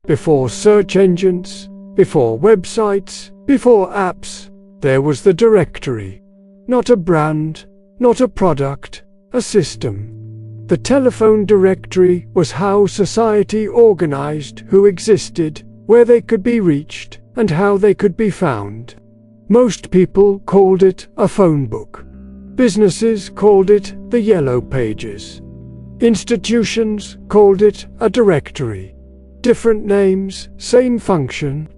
Before search engines, before websites, before apps, there was the directory. Not a brand, not a product, a system. The telephone directory was how society organized who existed, where they could be reached, and how they could be found. Most people called it a phone book. Businesses called it the Yellow Pages. Institutions called it a directory. Different names, same function.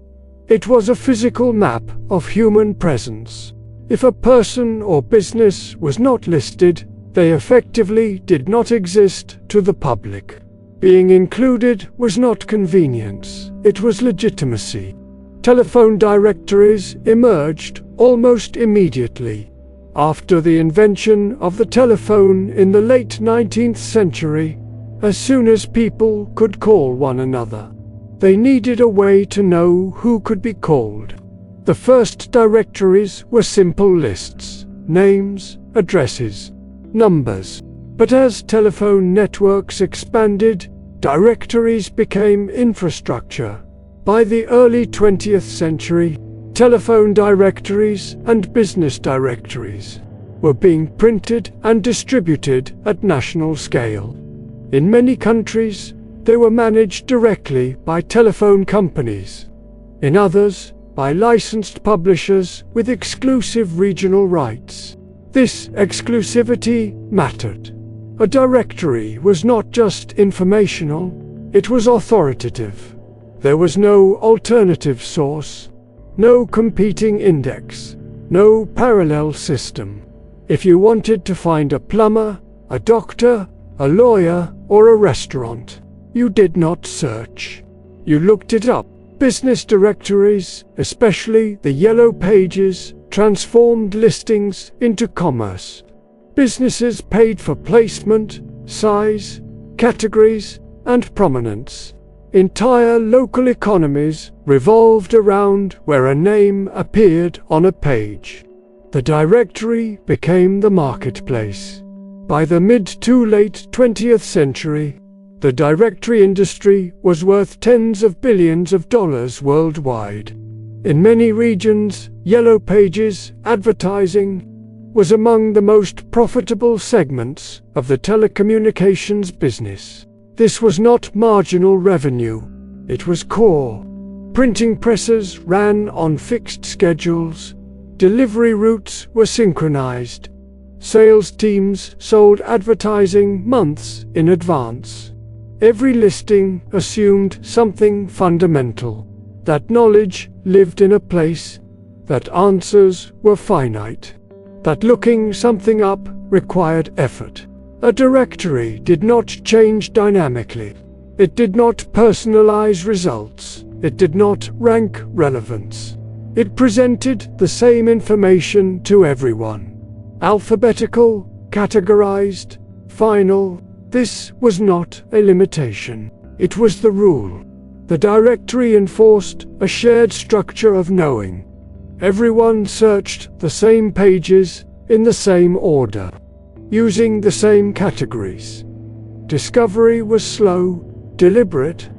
It was a physical map of human presence. If a person or business was not listed, they effectively did not exist to the public. Being included was not convenience, it was legitimacy. Telephone directories emerged almost immediately. After the invention of the telephone in the late 19th century, as soon as people could call one another, they needed a way to know who could be called. The first directories were simple lists, names, addresses, numbers. But as telephone networks expanded, directories became infrastructure. By the early 20th century, telephone directories and business directories were being printed and distributed at national scale. In many countries, they were managed directly by telephone companies. In others, by licensed publishers with exclusive regional rights. This exclusivity mattered. A directory was not just informational, it was authoritative. There was no alternative source, no competing index, no parallel system. If you wanted to find a plumber, a doctor, a lawyer, or a restaurant, you did not search. You looked it up. Business directories, especially the Yellow Pages, transformed listings into commerce. Businesses paid for placement, size, categories, and prominence. Entire local economies revolved around where a name appeared on a page. The directory became the marketplace. By the mid to late 20th century, the directory industry was worth tens of billions of dollars worldwide. In many regions, Yellow Pages advertising was among the most profitable segments of the telecommunications business. This was not marginal revenue, it was core. Printing presses ran on fixed schedules, delivery routes were synchronized, sales teams sold advertising months in advance. Every listing assumed something fundamental, that knowledge lived in a place, that answers were finite, that looking something up required effort. A directory did not change dynamically. It did not personalize results. It did not rank relevance. It presented the same information to everyone. Alphabetical, categorized, final. This was not a limitation. It was the rule. The directory enforced a shared structure of knowing. Everyone searched the same pages in the same order, using the same categories. Discovery was slow, deliberate,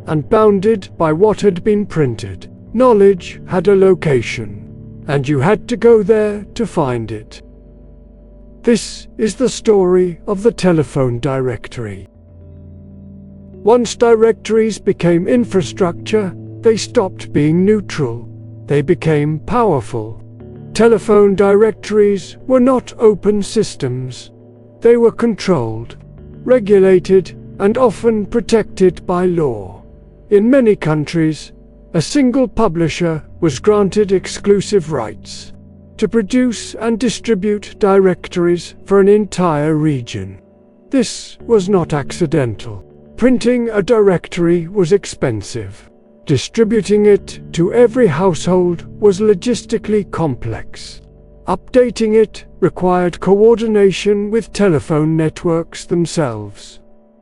and bounded by what had been printed. Knowledge had a location, and you had to go there to find it. This is the story of the telephone directory. Once directories became infrastructure, they stopped being neutral. They became powerful. Telephone directories were not open systems. They were controlled, regulated, and often protected by law. In many countries, a single publisher was granted exclusive rights to produce and distribute directories for an entire region. This was not accidental. Printing a directory was expensive. Distributing it to every household was logistically complex. Updating it required coordination with telephone networks themselves.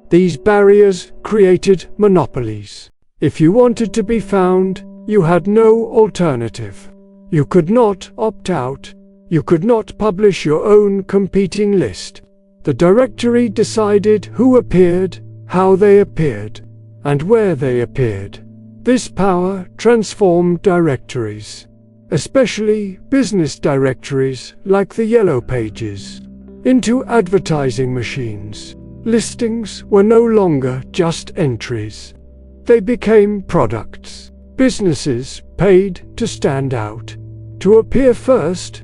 These barriers created monopolies. If you wanted to be found, you had no alternative. You could not opt out. You could not publish your own competing list. The directory decided who appeared, how they appeared, and where they appeared. This power transformed directories, especially business directories like the Yellow Pages, into advertising machines. Listings were no longer just entries. They became products. Businesses paid to stand out, to appear first,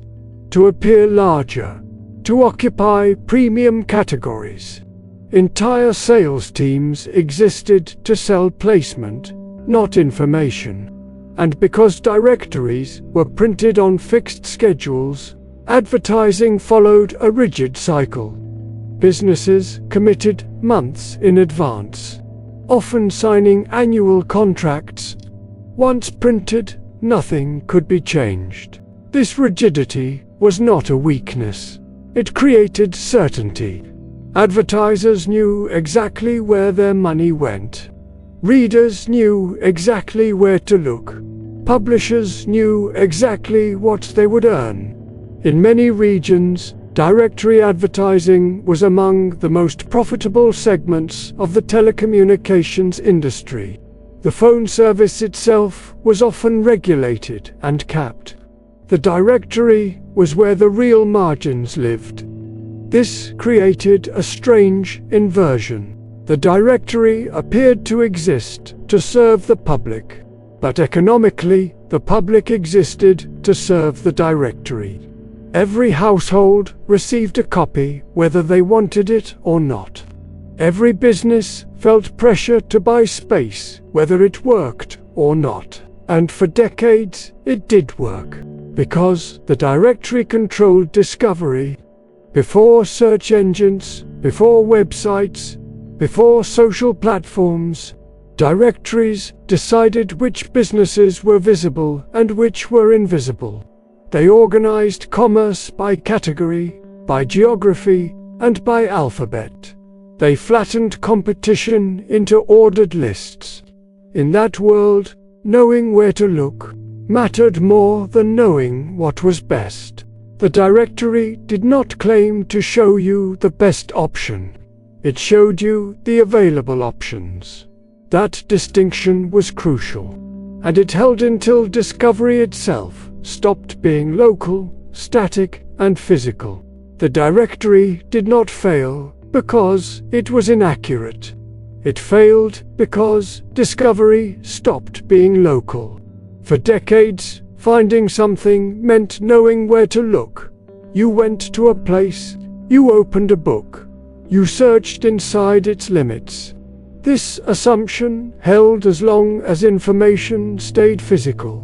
to appear larger, to occupy premium categories. Entire sales teams existed to sell placement, not information. And because directories were printed on fixed schedules, advertising followed a rigid cycle. Businesses committed months in advance, often signing annual contracts. Once printed, nothing could be changed. This rigidity was not a weakness. It created certainty. Advertisers knew exactly where their money went. Readers knew exactly where to look. Publishers knew exactly what they would earn. In many regions, directory advertising was among the most profitable segments of the telecommunications industry. The phone service itself was often regulated and capped. The directory was where the real margins lived. This created a strange inversion. The directory appeared to exist to serve the public, but economically, the public existed to serve the directory. Every household received a copy whether they wanted it or not. Every business felt pressure to buy space whether it worked or not. And for decades, it did work, because the directory controlled discovery. Before search engines, before websites, before social platforms, directories decided which businesses were visible and which were invisible. They organized commerce by category, by geography, and by alphabet. They flattened competition into ordered lists. In that world, knowing where to look mattered more than knowing what was best. The directory did not claim to show you the best option. It showed you the available options. That distinction was crucial, and it held until discovery itself stopped being local, static, and physical. The directory did not fail because it was inaccurate. It failed because discovery stopped being local. For decades, finding something meant knowing where to look. You went to a place, you opened a book, you searched inside its limits. This assumption held as long as information stayed physical.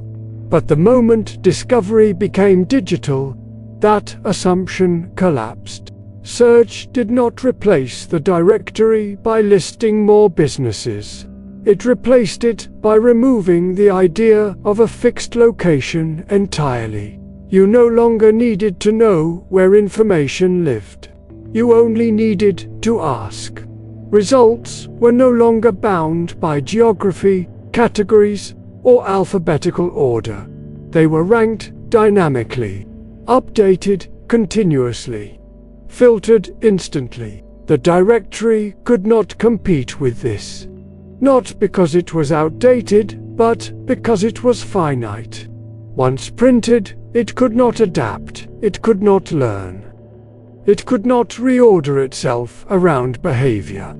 But the moment discovery became digital, that assumption collapsed. Search did not replace the directory by listing more businesses. It replaced it by removing the idea of a fixed location entirely. You no longer needed to know where information lived. You only needed to ask. Results were no longer bound by geography, categories, or alphabetical order. They were ranked dynamically, updated continuously, filtered instantly. The directory could not compete with this. Not because it was outdated, but because it was finite. Once printed, it could not adapt, it could not learn. It could not reorder itself around behavior.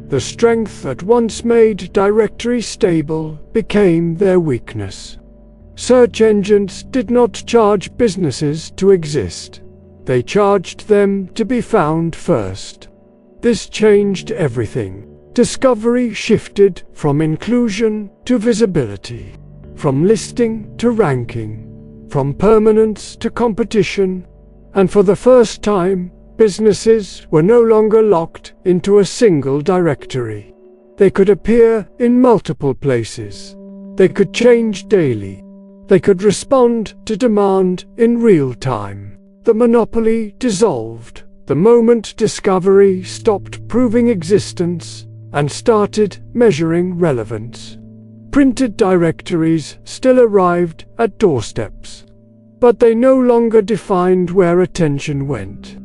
The strength that once made directories stable became their weakness. Search engines did not charge businesses to exist. They charged them to be found first. This changed everything. Discovery shifted from inclusion to visibility, from listing to ranking, from permanence to competition, and for the first time, businesses were no longer locked into a single directory. They could appear in multiple places. They could change daily. They could respond to demand in real time. The monopoly dissolved the moment discovery stopped proving existence and started measuring relevance. Printed directories still arrived at doorsteps, but they no longer defined where attention went.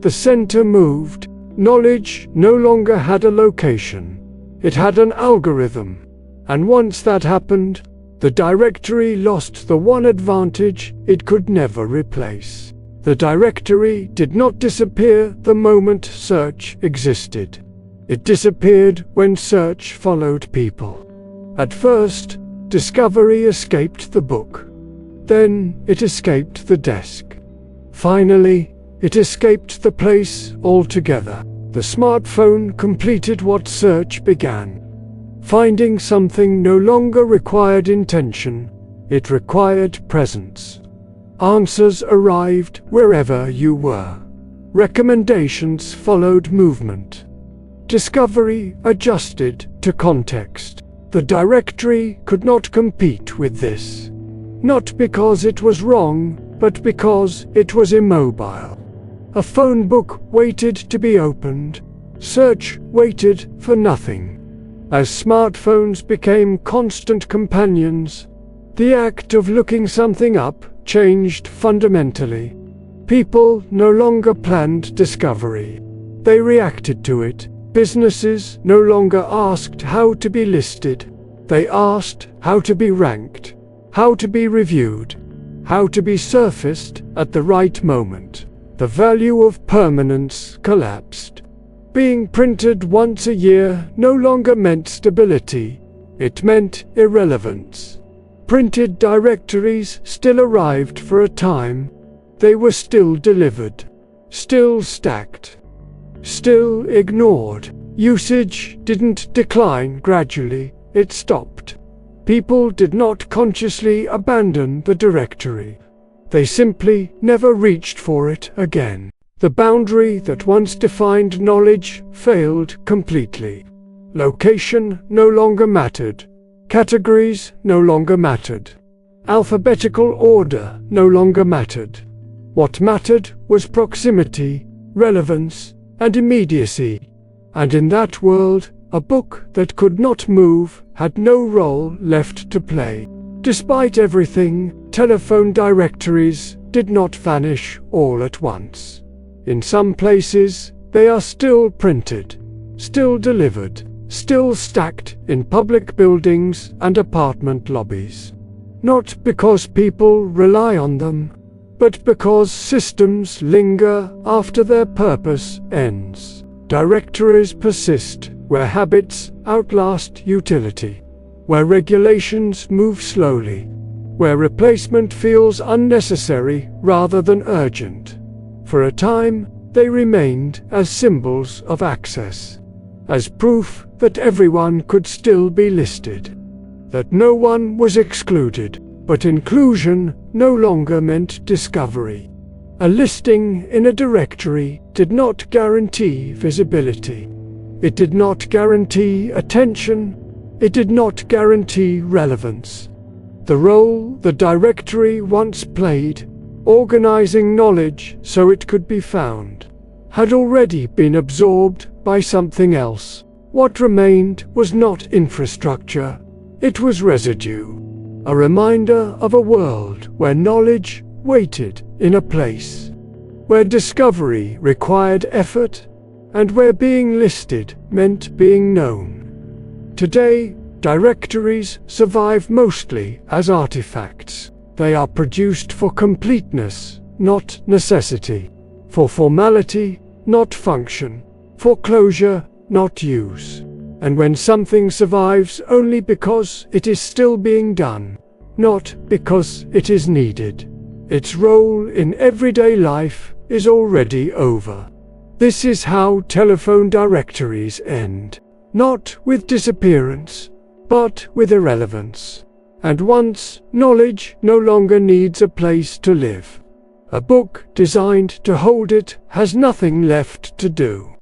The center moved. Knowledge no longer had a location. It had an algorithm. And once that happened, the directory lost the one advantage it could never replace. The directory did not disappear the moment search existed. It disappeared when search followed people. At first, discovery escaped the book. Then it escaped the desk. Finally, it escaped the place altogether. The smartphone completed what search began. Finding something no longer required intention, it required presence. Answers arrived wherever you were. Recommendations followed movement. Discovery adjusted to context. The directory could not compete with this. Not because it was wrong, but because it was immobile. A phone book waited to be opened. Search waited for nothing. As smartphones became constant companions, the act of looking something up changed fundamentally. People no longer planned discovery. They reacted to it. Businesses no longer asked how to be listed. They asked how to be ranked, how to be reviewed, how to be surfaced at the right moment. The value of permanence collapsed. Being printed once a year no longer meant stability. It meant irrelevance. Printed directories still arrived for a time. They were still delivered, still stacked, still ignored. Usage didn't decline gradually, it stopped. People did not consciously abandon the directory. They simply never reached for it again. The boundary that once defined knowledge failed completely. Location no longer mattered. Categories no longer mattered. Alphabetical order no longer mattered. What mattered was proximity, relevance, and immediacy. And in that world, a book that could not move had no role left to play. Despite everything, telephone directories did not vanish all at once. In some places, they are still printed, still delivered, still stacked in public buildings and apartment lobbies. Not because people rely on them, but because systems linger after their purpose ends. Directories persist where habits outlast utility, where regulations move slowly, where replacement feels unnecessary rather than urgent. For a time, they remained as symbols of access, as proof that everyone could still be listed, that no one was excluded, but inclusion no longer meant discovery. A listing in a directory did not guarantee visibility. It did not guarantee attention. It did not guarantee relevance. The role the directory once played, organizing knowledge so it could be found, had already been absorbed by something else. What remained was not infrastructure, it was residue, a reminder of a world where knowledge waited in a place, where discovery required effort, and where being listed meant being known. Today, directories survive mostly as artifacts. They are produced for completeness, not necessity, for formality, not function, for closure, not use. And when something survives only because it is still being done, not because it is needed, its role in everyday life is already over. This is how telephone directories end, not with disappearance, but with irrelevance. And once knowledge no longer needs a place to live, a book designed to hold it has nothing left to do.